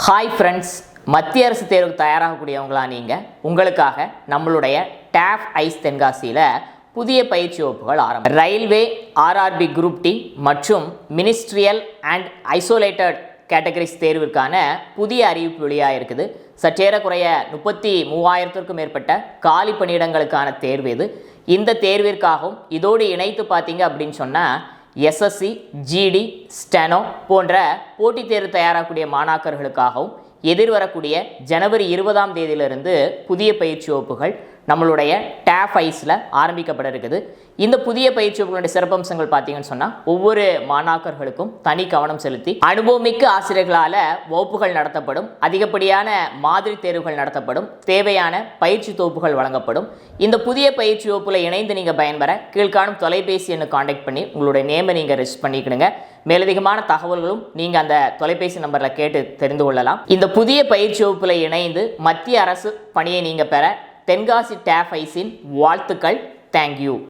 Hi friends, மத்திய அரசு தேர்வுக்கு தயாராகக்கூடியவங்களா நீங்கள் உங்களுக்காக நம்மளுடைய டேஃப் ஐஸ் தென்காசியில் புதிய பயிற்சி வகுப்புகள் ஆரம்பம். ரயில்வே, ஆர்ஆர்பி குரூப் டி மற்றும் மினிஸ்ட்ரியல் அண்ட் ஐசோலேட்டட் கேட்டகரிஸ் தேர்விற்கான புதிய அறிவிப்பு வெளியாக இருக்குது. சற்றேறக்குறைய 33,000க்கும் மேற்பட்ட காலி பணியிடங்களுக்கான தேர்வு இது. இந்த தேர்விற்காகவும் இதோடு இணைத்து பார்த்தீங்க அப்படின்னு சொன்னால் எஸ்எஸ்சி, ஜிடி, ஸ்டெனோ போன்ற போட்டித் தேர்வு தயாராகக்கூடிய மாணாக்கர்களுக்காகவும் எதிர்வரக்கூடிய ஜனவரி 20ஆம் தேதியிலிருந்து புதிய பயிற்சி வகுப்புகள் நம்மளுடைய டேஃப் ஐஸில் ஆரம்பிக்கப்பட இருக்குது. இந்த புதிய பயிற்சி வகுப்புகளுடைய சிறப்பம்சங்கள் பார்த்தீங்கன்னு சொன்னால் ஒவ்வொரு மாணாக்கர்களுக்கும் தனி கவனம் செலுத்தி அனுபவமிக்க ஆசிரியர்களால் வகுப்புகள் நடத்தப்படும். அதிகப்படியான மாதிரி தேர்வுகள் நடத்தப்படும். தேவையான பயிற்சி தொகுப்புகள் வழங்கப்படும். இந்த புதிய பயிற்சி வகுப்பில் இணைந்து நீங்கள் பயன்பெற கீழ்காணும் தொலைபேசி எண்ணை காண்டாக்ட் பண்ணி உங்களுடைய நேமை நீங்கள் ரெஜிஸ்டர் பண்ணிக்கிடுங்க. மேலதிகமான தகவல்களும் நீங்கள் அந்த தொலைபேசி நம்பரில் கேட்டு தெரிந்து கொள்ளலாம். இந்த புதிய பயிற்சி வகுப்பில் இணைந்து மத்திய அரசு பணியை நீங்கள் பெற தென்காசி டேஃப் ஐஸின் வாழ்த்துக்கள். தேங்க்யூ.